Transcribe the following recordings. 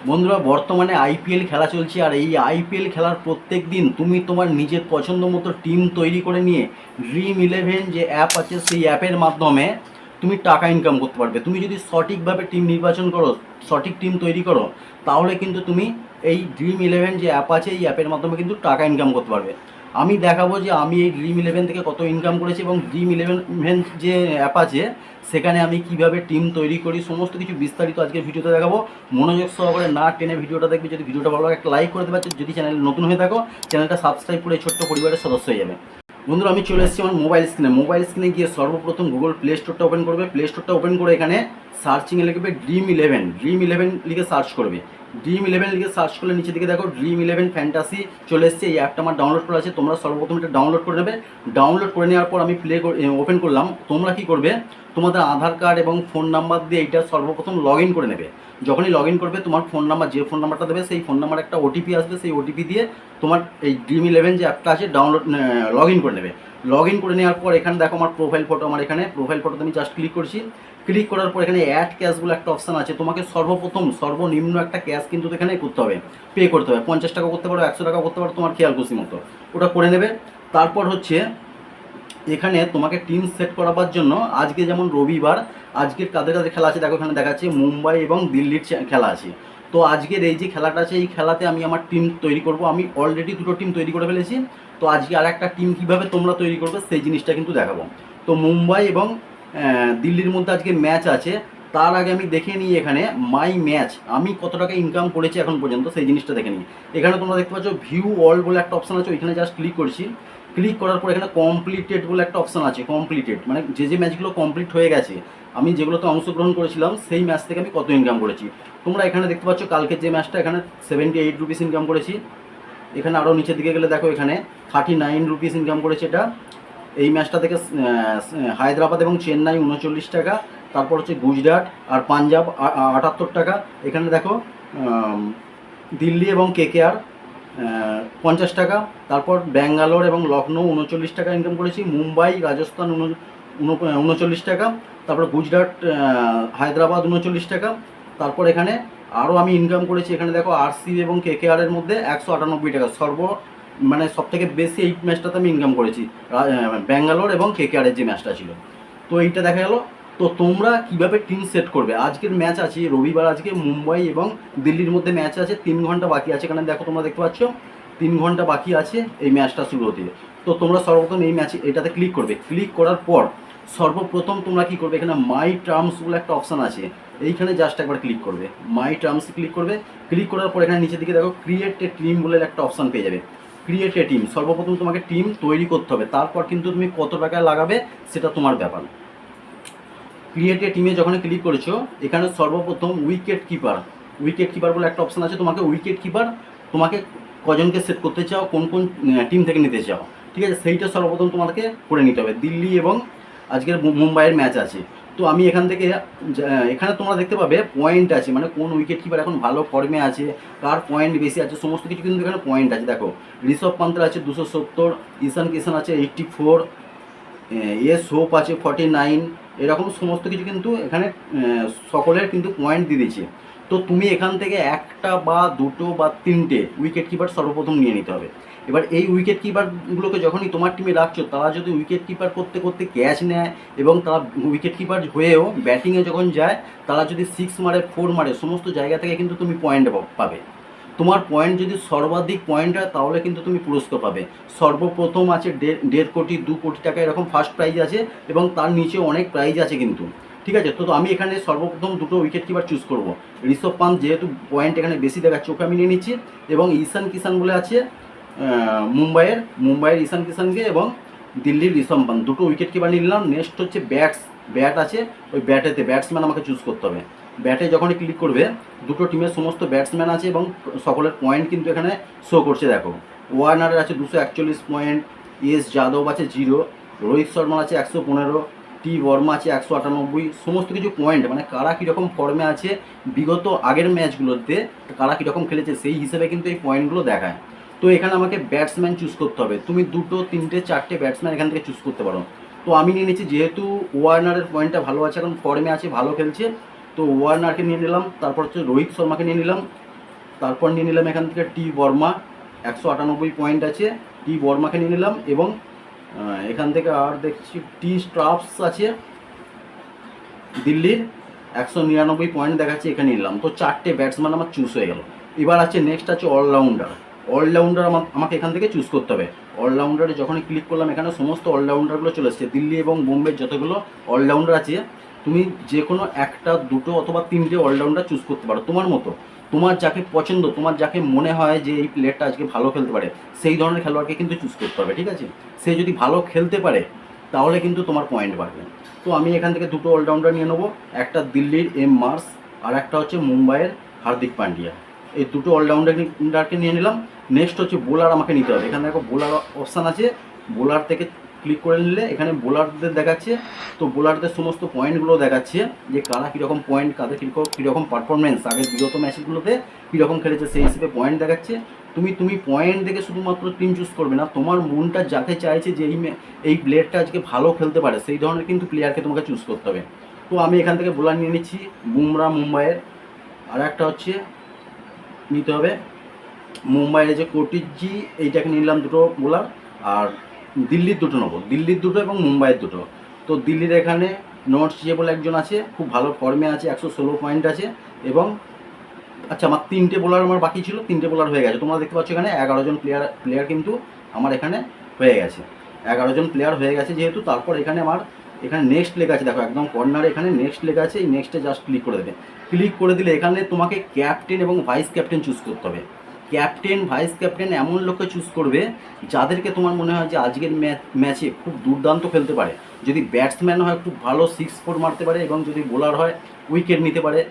বন্ধুরা, বর্তমানে আইপিএল খেলা চলছে। আর এই আইপিএল খেলার প্রত্যেক দিন তুমি তোমার নিজের পছন্দ মতো টিম তৈরি করে নিয়ে ড্রিম 11 যে অ্যাপ আছে সেই অ্যাপের মাধ্যমে তুমি টাকা ইনকাম করতে পারবে। তুমি যদি সঠিকভাবে টিম নির্বাচন করো, সঠিক টিম তৈরি করো, তাহলে কিন্তু তুমি এই ড্রিম 11 যে অ্যাপ আছে এই অ্যাপের মাধ্যমে কিন্তু টাকা ইনকাম করতে পারবে। আমি দেখাবো যে আমি এই ড্রিম 11 থেকে কত ইনকাম করেছি এবং ড্রিম 11 যে অ্যাপ আছে সেখানে আমি কিভাবে টিম তৈরি করি সমস্ত কিছু বিস্তারিত আজকের ভিডিওতে দেখাবো। মনোযোগ সহকারে না টেনে ভিডিওটা দেখবি। যদি ভিডিওটা ভালো লাগে একটা লাইক করে দেবে, যদি চ্যানেল নতুন হয়ে থাকো চ্যানেলটা সাবস্ক্রাইব করে ছোট্ট পরিবারের সদস্য হয়ে যাবে। বন্ধুরা, আমি চলে এসেছি আমার মোবাইল স্ক্রিনে গিয়ে সর্বপ্রথম গুগল প্লে স্টোরটা ওপেন করবে। প্লে স্টোরটা ওপেন করে এখানে সার্চিংয়ে লিখবে ড্রিম 11 লিখে সার্চ করবে। ড্রিম 11 লিখে সার্চ করলে নিচে দিকে দেখো ড্রিম 11 ফ্যান্টাসি চলে এসছে। এই অ্যাপটা আমার ডাউনলোড করা আছে, তোমরা সর্বপ্রথম এটা ডাউনলোড করে নেবে। ডাউনলোড করে নেওয়ার পর আমি ওপেন করলাম। তোমরা কি করবে, তোমাদের আধার কার্ড এবং ফোন নাম্বার দিয়ে এইটা সর্বপ্রথম লগ ইন করে নেবে। যখনই লগ ইন করবে তোমার ফোন নাম্বার, যে ফোন নাম্বারটা দেবে সেই ফোন নাম্বার একটা ওটিপি আসবে, সেই ওটিপি দিয়ে তোমার এই ড্রিম 11 যে অ্যাপটা আছে লগ ইন করে নেবে। লগ ইন করে নেওয়ার পর এখানে দেখো আমার প্রোফাইল ফটো, আমার এখানে প্রোফাইল ফটোতে আমি জাস্ট ক্লিক করছি। ক্লিক করার পর এখানে অ্যাড ক্যাশ বলে একটা অপশান আছে। তোমাকে সর্বনিম্ন একটা ক্যাশ কিন্তু এখানে করতে হবে, পে করতে হবে। 50 টাকা করতে পারো, 100 টাকা করতে পারো, তোমার খেয়াল খুশি মতো ওটা করে নেবে। তারপর হচ্ছে এখানে তোমাকে টিম সেট করাবার জন্য আজকে যেমন রবিবার, আজকের কাদের কাদের খেলা আছে দেখো, এখানে দেখাচ্ছে মুম্বাই এবং দিল্লির খেলা আছে। তো আজকের এই যে খেলাটা আছে এই খেলাতে আমি আমার টিম তৈরি করব। আমি অলরেডি দুটো টিম তৈরি করে ফেলেছি। তো আজকে আর একটা টিম কীভাবে তোমরা তৈরি করবে সেই জিনিসটা কিন্তু দেখাবো। তো মুম্বাই এবং দিল্লির মধ্যে আজকে ম্যাচ আছে। তার আগে আমি দেখে নিই এখানে মাই ম্যাচ আমি কত টাকা ইনকাম করেছি এখন পর্যন্ত, সেই জিনিসটা দেখে নিই। এখানে তোমরা দেখতে পাচ্ছ ভিউ অল বলে একটা অপশান আছে, ওইখানে জাস্ট ক্লিক করছি। ক্লিক করার পর এখানে কমপ্লিটেড বলে একটা অপশান আছে। কমপ্লিটেড মানে যে ম্যাচগুলো কমপ্লিট হয়ে গেছে, আমি যেগুলোতে অংশগ্রহণ করেছিলাম সেই ম্যাচ থেকে আমি কত ইনকাম করেছি। তোমরা এখানে দেখতে পাচ্ছ কালকের যে ম্যাচটা, এখানে 78 রুপিস ইনকাম করেছি। এখানে আরও নিচের দিকে গেলে দেখো এখানে 39 রুপিস ইনকাম করেছে এটা। এই ম্যাচটা থেকে হায়দ্রাবাদ এবং চেন্নাই 39 টাকা, তারপর হচ্ছে গুজরাট আর পাঞ্জাব 78 টাকা। এখানে দেখো দিল্লি এবং কেকেআর 50 টাকা। তারপর ব্যাঙ্গালোর এবং লখনৌ 39 টাকা ইনকাম করেছি। মুম্বাই রাজস্থান 39 টাকা। তারপর গুজরাট হায়দ্রাবাদ 39 টাকা। তারপর এখানে আরও আমি ইনকাম করেছি, এখানে দেখো আরসি এবং কেকেআরের মধ্যে 198 টাকা। মানে সব থেকে বেশি এই ম্যাচটাতে আমি ইনকাম করেছি, ব্যাঙ্গালোর এবং কেকেআরের যে ম্যাচটা ছিল। তো এইটা দেখা গেল। তো তোমরা কিভাবে টিম সেট করবে, আজকের ম্যাচ আছে রবিবার, আজকে মুম্বাই এবং দিল্লির মধ্যে ম্যাচ আছে। 3 ঘন্টা বাকি আছে। এখানে দেখো তোমরা দেখতে পাচ্ছ 3 ঘন্টা বাকি আছে এই ম্যাচটা শুরু হতে। তো তোমরা সর্বপ্রথম এই এটাতে ক্লিক করবে। ক্লিক করার পর সর্বপ্রথম তোমরা কি করবে, এখানে মাই টার্মস বলে একটা অপশান আছে, এইখানে জাস্ট একবার ক্লিক করবে। মাই টার্মসে ক্লিক করবে। ক্লিক করার পর এখানে নিচের দিকে দেখো ক্রিয়েট এ টিম বলে একটা অপশান পেয়ে যাবে। ক্রিয়েট এ টিম, সর্বপ্রথম তোমাকে টিম তৈরি করতে হবে, তারপর কিন্তু তুমি কত টাকা লাগাবে সেটা তোমার ব্যাপার। ক্রিয়েট এ টিমে যখন ক্লিক করেছো এখানে সর্বপ্রথম উইকেট কিপার বলে একটা অপশান আছে। তোমাকে কজনকে সেট করতে চাও, কোন কোন টিম থেকে নিতে চাও, ঠিক আছে, সেইটা সর্বপ্রথম তোমাকে করে নিতে হবে। দিল্লি এবং আজকের মুম্বাইয়ের ম্যাচ আছে। তো আমি এখান থেকে এখানে তোমরা দেখতে পাবে পয়েন্ট আছে, মানে কোন উইকেট কিপার এখন ভালো ফর্মে আছে, কার পয়েন্ট বেশি আছে, সমস্ত কিছু কিন্তু এখানে পয়েন্ট আছে। দেখো ঋষভ পান্তের আছে 270, ঈশান কিষান আছে 84, এস হোপ আছে 49, এরকম সমস্ত কিছু কিন্তু এখানে সকলের কিন্তু পয়েন্ট দিয়ে দিয়েছে। তো তুমি এখান থেকে একটা বা দুটো বা তিনটে উইকেট কিপার সর্বপ্রথম নিয়ে নিতে হবে। এবার এই উইকেট কিপারগুলোকে যখনই তোমার টিমে রাখছো, তারা যদি উইকেট কিপার করতে করতে ক্যাচ নেয় এবং তারা উইকেট কিপার হয়েও ব্যাটিংয়ে যখন যায়, তারা যদি 6 মারে 4 মারে, সমস্ত জায়গা থেকে কিন্তু তুমি পয়েন্ট পাবে। তোমার পয়েন্ট যদি সর্বাধিক পয়েন্ট হয় তাহলে কিন্তু তুমি পুরস্কার পাবে। সর্বপ্রথম আছে 1.5 কোটি 2 কোটি টাকা এরকম ফার্স্ট প্রাইজ আছে, এবং তার নিচে অনেক প্রাইজ আছে কিন্তু, ঠিক আছে। তো আমি এখানে সর্বপ্রথম দুটো উইকেট কিপার চুজ করব। ঋষভ পান্ত যেহেতু পয়েন্ট এখানে বেশি দেখাচ্ছে ওকে আমি নিয়ে নিচ্ছি, এবং ঈশান কিষান বলে আছে মুম্বাইয়ের ঈশান কিষানকে এবং দিল্লির ঋষভ পান্ত, দুটো উইকেট কিপার নিলাম। নেক্সট হচ্ছে ব্যাট আছে, ওই ব্যাটসম্যান আমাকে চুজ করতে হবে। ব্যাটে যখনই ক্লিক করবে দুটো টিমের সমস্ত ব্যাটসম্যান আছে এবং সকলের পয়েন্ট কিন্তু এখানে শো করছে। দেখো ওয়ার্নারের আছে 241 পয়েন্ট, এস যাদব আছে 0, রোহিত শর্মা আছে 115, টি বর্মা আছে 198, সমস্ত কিছু পয়েন্ট, মানে কারা কীরকম ফর্মে আছে বিগত আগের ম্যাচগুলোতে কারা কীরকম খেলেছে সেই হিসেবে কিন্তু এই পয়েন্টগুলো দেখায়। তো এখানে আমাকে ব্যাটসম্যান চুজ করতে হবে। তুমি 2, 3, 4টে ব্যাটসম্যান এখান থেকে চুজ করতে পারো। তো আমি নিয়ে নিচ্ছি, যেহেতু ওয়ার্নারের পয়েন্টটা ভালো আছে, এখন ফর্মে আছে, ভালো খেলছে, তো ওয়ার্নারকে নিয়ে নিলাম। তারপর হচ্ছে রোহিত শর্মাকে নিয়ে নিলাম। তারপর নিয়ে নিলাম এখান থেকে টি বর্মা, 198 পয়েন্ট আছে, টি বর্মাকে নিয়ে নিলাম। এবং এখান থেকে আর দেখছি টি স্ট্রাপস আছে দিল্লির, 199 পয়েন্ট দেখাচ্ছে, এখানে নিলাম। তো 4টে ব্যাটসম্যান আমার চুজ হয়ে গেল। এবার আছে নেক্সট আছে অলরাউন্ডার। অলরাউন্ডার আমাকে এখান থেকে চুজ করতে হবে। অলরাউন্ডারে যখনই ক্লিক করলাম এখানে সমস্ত অলরাউন্ডারগুলো চলে এসছে। দিল্লি এবং বোম্বের যতগুলো অলরাউন্ডার আছে তুমি যে কোনো একটা, দুটো অথবা 3টে অলরাউন্ডার চুজ করতে পারো তোমার মতো। তোমার যাকে পছন্দ, তোমার যাকে মনে হয় যে এই প্লেয়ারটা আজকে ভালো খেলতে পারে, সেই ধরনের খেলোয়াড়কে কিন্তু চুজ করতে হবে, ঠিক আছে? সে যদি ভালো খেলতে পারে তাহলে কিন্তু তোমার পয়েন্ট বাড়বে। তো আমি এখান থেকে দুটো অলরাউন্ডার নিয়ে নেবো, একটা দিল্লির এম মার্স আর একটা হচ্ছে মুম্বাইয়ের হার্দিক পান্ডিয়া। এই দুটো অলরাউন্ডারকে নিয়ে নিলাম। নেক্সট হচ্ছে বোলার আমাকে নিতে হবে। এখানে দেখো বোলার অপশান আছে, বোলার থেকে ক্লিক করে নিলে এখানে বোলারদের দেখাচ্ছে। তো বোলারদের সমস্ত পয়েন্টগুলো দেখাচ্ছে যে কারা কীরকম পয়েন্ট, কাদের কীরকম পারফরমেন্স, আগের বিগত ম্যাচগুলোতে কীরকম খেলেছে সেই হিসেবে পয়েন্ট দেখাচ্ছে। তুমি পয়েন্ট দেখে শুধুমাত্র টিম চুজ করবে না, তোমার মনটা যাকে চাইছে যে এই প্লেয়ারটা আজকে ভালো খেলতে পারে সেই ধরনের কিন্তু প্লেয়ারকে তোমাকে চুজ করতে হবে। তো আমি এখান থেকে বোলার নিয়ে নিচ্ছি বুমরা মুম্বাইয়ের, আর একটা হচ্ছে নিতে হবে মুম্বাইয়ের যে কোটিজি, এইটাকে নিলাম দুটো বোলার। আর দিল্লির দুটো নেবো, দিল্লির দুটো এবং মুম্বাইয়ের দুটো। তো দিল্লির এখানে নটস যে বলে একজন আছে, খুব ভালো ফর্মে আছে, 116 পয়েন্ট আছে। এবং আচ্ছা আমার 3টে বোলার আমার বাকি ছিল, 3টে বোলার হয়ে গেছে। তোমরা দেখতে পাচ্ছ এখানে 11 জন প্লেয়ার কিন্তু আমার এখানে হয়ে গেছে। 11 জন প্লেয়ার হয়ে গেছে যেহেতু, তারপর এখানে আমার এখানে নেক্সট লেখা আছে, দেখো একদম কর্নারে এখানে নেক্সট লেখা আছে। এই নেক্সটে জাস্ট ক্লিক করে দেবে। ক্লিক করে দিলে এখানে তোমাকে ক্যাপ্টেন এবং ভাইস ক্যাপ্টেন চুজ করতে হবে। ক্যাপ্টেন ভাইস ক্যাপ্টেন এমন লোককে চুজ করবে যাদেরকে তোমার মনে হয় যে আজকের ম্যাচে খুব দুর্দান্ত খেলতে পারে। যদি ব্যাটসম্যান হয় খুব ভালো 6-4 মারতে পারে, এবং যদি বোলার হয় উইকেট নিতে পারে,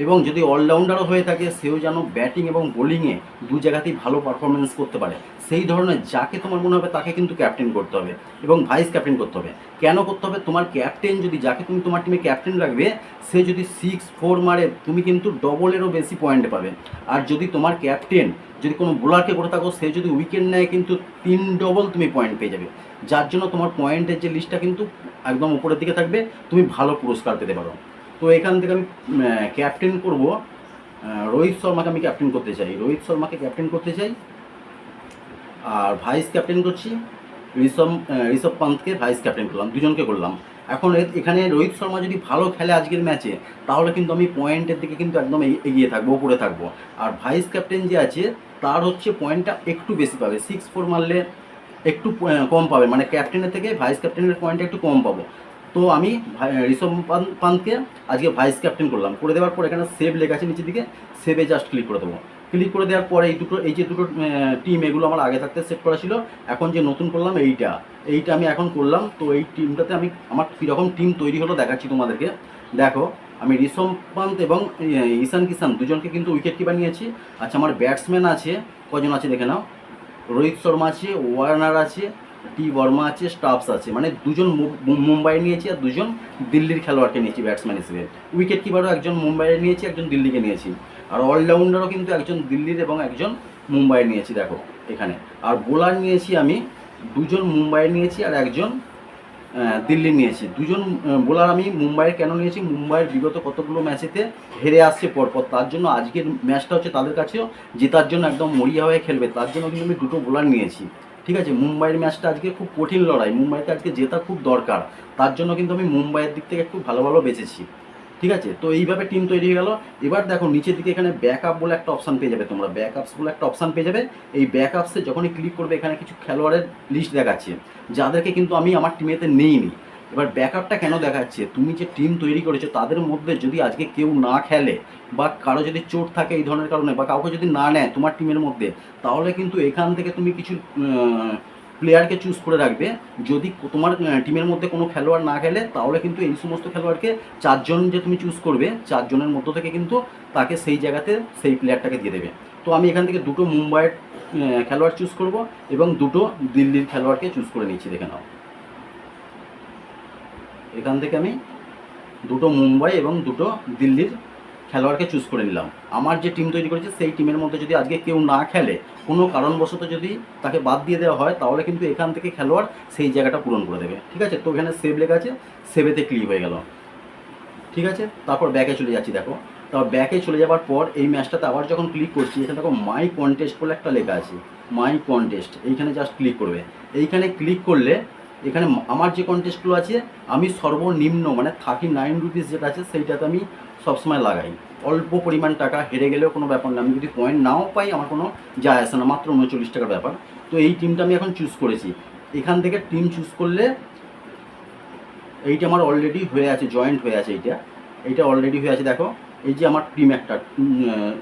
এবং যদি অলরাউন্ডারও হয়ে থাকে সেও যেন ব্যাটিং এবং বোলিংয়ে দু জায়গাতেই ভালো পারফরমেন্স করতে পারে। সেই ধরনের যাকে তোমার মনে হবে তাকে কিন্তু ক্যাপ্টেন করতে হবে এবং ভাইস ক্যাপ্টেন করতে হবে। কেন করতে হবে? তোমার ক্যাপ্টেন যদি, যাকে তুমি তোমার টিমে ক্যাপ্টেন রাখবে, সে যদি 6-4 মারে তুমি কিন্তু ডবলেরও বেশি পয়েন্ট পাবে। আর যদি তোমার ক্যাপ্টেন যদি কোনো বোলারকে করে থাকো, সে যদি উইকেট নেয় কিন্তু 3 ডবল তুমি পয়েন্ট পেয়ে যাবে। যার জন্য তোমার পয়েন্টের যে লিস্টটা কিন্তু একদম উপরের দিকে থাকবে, তুমি ভালো পুরস্কার পেতে পারো। তো এখান থেকে আমি ক্যাপ্টেন করব রোহিত শর্মাকে, আমি ক্যাপ্টেন করতে চাই, রোহিত শর্মাকে ক্যাপ্টেন করতে চাই। আর ভাইস ক্যাপ্টেন করছি ঋষভ পান্তকে ভাইস ক্যাপ্টেন করলাম, দুজনকে করলাম। এখন এখানে রোহিত শর্মা যদি ভালো খেলে আজকের ম্যাচে, তাহলে কিন্তু আমি পয়েন্টের দিকে কিন্তু একদম এগিয়ে থাকবো, উপরে থাকবো। আর ভাইস ক্যাপ্টেন যে আছে তার হচ্ছে পয়েন্টটা একটু বেশি পাবে, 6-4 মারলে একটু কম পাবে, মানে ক্যাপ্টেনের থেকে ভাইস ক্যাপ্টেনের পয়েন্টটা একটু কম পাবো। তো আমি ঋষভ পান্তকে আজকে ভাইস ক্যাপ্টেন করলাম। করে দেওয়ার পর এখানে সেভ লেখা আছে নিচের দিকে, সেভে জাস্ট ক্লিক করে দেবো। ক্লিক করে দেওয়ার পরে এই যে দুটো টিম, এগুলো আমার আগে থাকতে সেট করা ছিল। এখন যে নতুন করলাম এইটা আমি এখন করলাম। তো এই টিমটাতে আমার কীরকম টিম তৈরি হলো দেখাচ্ছি তোমাদেরকে। দেখো আমি ঋষভ পান্ত এবং ঈশান কিষান দুজনকে কিন্তু উইকেট কিপার নিয়েছি। আচ্ছা আমার ব্যাটসম্যান আছে কজন আছে দেখে নাও, রোহিত শর্মা আছে, ওয়ার্নার আছে, টি বর্মা আছে, স্টাফস আছে, মানে দুজন মুম্বাই নিয়েছি আর দুজন দিল্লির খেলোয়াড়কে নিয়েছি ব্যাটসম্যান হিসেবে। উইকেট কিপারও একজন মুম্বাইয়ের নিয়েছি, একজন দিল্লিকে নিয়েছি। আর অলরাউন্ডারও কিন্তু একজন দিল্লির এবং একজন মুম্বাইয়ের নিয়েছি দেখো এখানে। আর বোলার নিয়েছি আমি দুজন মুম্বাইয়ের নিয়েছি আর একজন দিল্লি নিয়েছি। দুজন বোলার আমি মুম্বাইয়ের কেন নিয়েছি, মুম্বাইয়ের বিগত কতগুলো ম্যাচেতে হেরে আসছে পরপর, তার জন্য আজকের ম্যাচটা হচ্ছে তাদের কাছেও জেতার জন্য একদম মরিয়া হয়ে খেলবে, তার জন্য কিন্তু আমি দুটো বোলার নিয়েছি। ঠিক আছে, মুম্বাইয়ের ম্যাচটা আজকে খুব কঠিন লড়াই, মুম্বাইকে আজকে জেতা খুব দরকার, তার জন্য কিন্তু আমি মুম্বাইয়ের দিক থেকে একটু ভালো ভালো বেঁচেছি। ঠিক আছে, তো এইভাবে টিম তৈরি হয়ে গেল। এবার দেখো নিচের দিকে এখানে ব্যাকআপ বলে একটা অপশান পেয়ে যাবে, তোমরা ব্যাকআপস বলে একটা অপশান পেয়ে যাবে। এই ব্যাকআপসে যখনই ক্লিক করবে এখানে কিছু খেলোয়াড়ের লিস্ট দেখাচ্ছে যাদেরকে কিন্তু আমি আমার টিমেতে নেইনি। এবার ব্যাকআপটা কেন দেখাচ্ছে, তুমি যে টিম তৈরি করেছো তাদের মধ্যে যদি আজকে কেউ না খেলে বা কারো যদি চোট থাকে এই ধরনের কারণে, বা কাউকে যদি না নেয় তোমার টিমের মধ্যে, তাহলে কিন্তু এখান থেকে তুমি কিছু প্লেয়ারকে চুজ করে রাখবে। যদি তোমার টিমের মধ্যে কোনো খেলোয়াড় না খেলে, তাহলে কিন্তু এই সমস্ত খেলোয়াড়কে 4 জন যে তুমি চুজ করবে, 4 জনের মধ্য থেকে কিন্তু তাকে সেই জায়গাতে সেই প্লেয়ারটাকে দিয়ে দেবে। তো আমি এখান থেকে দুটো মুম্বাইয়ের খেলোয়াড় চুজ করব এবং দুটো দিল্লির খেলোয়াড়কে চুজ করে নিচ্ছি, দেখে নাও। এখান থেকে আমি দুটো মুম্বাই এবং দুটো দিল্লির খেলোয়াড়কে চুজ করে নিলাম। আমার যে টিম তৈরি করেছে সেই টিমের মধ্যে যদি আজকে কেউ না খেলে, কোনো কারণবশত যদি তাকে বাদ দিয়ে দেওয়া হয়, তাহলে কিন্তু এখান থেকে খেলোয়াড় সেই জায়গাটা পূরণ করে দেবে। ঠিক আছে, তো এখানে সেভ লেখা আছে, সেভেতে ক্লিক হয়ে গেল। ঠিক আছে, তারপর ব্যাকে চলে যাচ্ছি। দেখো তারপর ব্যাকে চলে যাওয়ার পর এই ম্যাচটাতে আবার যখন ক্লিক করছি, এখানে দেখো মাই কন্টেস্ট বলে একটা লেখা আছে, মাই কন্টেস্ট, এইখানে জাস্ট ক্লিক করবে। এইখানে ক্লিক করলে এখানে আমার যে কন্টেস্টগুলো আছে আমি সর্বনিম্ন মানে 39 রুপিস যেটা আছে সেইটাতে আমি সবসময় লাগাই। অল্প পরিমাণ টাকা, হেরে গেলেও কোনো ব্যাপার না, আমি যদি পয়েন্ট নাও পাই আমার কোনো যায় আসে না, মাত্র 39 টাকার ব্যাপার। তো এই টিমটা আমি এখন চুজ করেছি। এখান থেকে টিম চুজ করলে এইটা আমার অলরেডি হয়ে আছে, জয়েন্ট হয়ে আছে, এইটা অলরেডি হয়ে আছে। দেখো এই যে আমার টিম একটা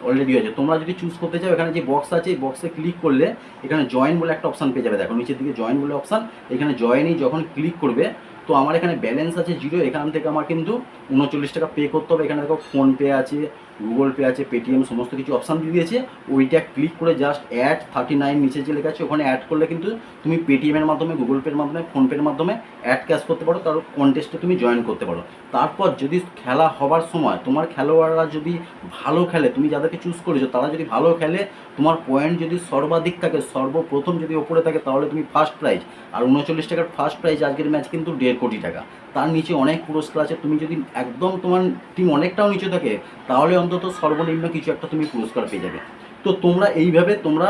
অলরেডি হয়েছে। তোমরা যদি চুজ করতে চাও, এখানে যে বক্স আছে এই বক্সে ক্লিক করলে এখানে জয়েন বলে একটা অপশান পেয়ে যাবে। দেখো নিচের দিকে জয়েন বলে অপশান, এখানে জয়েনই যখন ক্লিক করবে তো আমার এখানে ব্যালেন্স আছে 0। এখান থেকে আমার কিন্তু 39 টাকা পে করতে হবে। এখানে দেখো ফোনপে আছে, গুগল পে আছে, পেটিএম সমস্ত কিছু অপশান দিয়ে দিয়েছে। ওইটা ক্লিক করে জাস্ট অ্যাড 39 নিচে যে লেখা আছে ওখানে অ্যাড করলে কিন্তু তুমি পেটিএমের মাধ্যমে, গুগল পের মাধ্যমে, ফোনপের মাধ্যমে অ্যাড ক্যাশ করতে পারো, তার কন্টেস্টে তুমি জয়েন করতে পারো। তারপর যদি খেলা হবার সময় তোমার খেলোয়াড়রা যদি ভালো খেলে, তুমি যাদেরকে চুজ করেছো তারা যদি ভালো খেলে, তোমার পয়েন্ট যদি সর্বাধিক থাকে, সর্বপ্রথম যদি ওপরে থাকে, তাহলে তুমি ফার্স্ট প্রাইজ। আর 39 টাকার ফার্স্ট প্রাইজ আজকের ম্যাচ কিন্তু 1.5 কোটি টাকা। তার নিচে অনেক পুরস্কার আছে। তুমি যদি একদম তোমার টিম অনেকটাও নিচে থাকে, তাহলে অন্তত সর্বনিম্ন কিছু একটা তুমি পুরস্কার পেয়ে যাবে। তো তোমরা এইভাবে তোমরা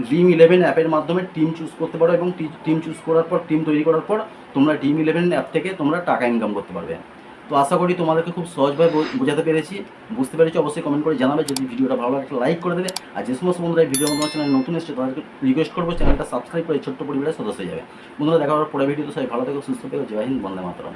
Dream11 অ্যাপের মাধ্যমে টিম চুজ করতে পারো, এবং টিম চুজ করার পর, টিম তৈরি করার পর তোমরা Dream11 অ্যাপ থেকে তোমরা টাকা ইনকাম করতে পারবে। তো আশা করি তোমাদেরকে খুব সহজভাবে বোঝাতে পেরেছি। বুঝতে পেরেছি অবশ্যই কমেন্ট করে জানাবে। যদি ভিডিওটা ভালো লাগে একটা লাইক করে দেবে। আর যে সমস্ত বন্ধুরা এই ভিডিও আমার চ্যানেল নতুন এসেছে তাদেরকে রিকোয়েস্ট করবো চ্যানেলটা সাবস্ক্রাইব করে ছোট্ট পরিবারের সদস্য হয়ে যাবে। বন্ধুরা দেখা হওয়ার পরে ভিডিওতে সবাই ভালো থেকো, সুস্থ থেকো। জয় হিন্দ, বন্দে মাতরম।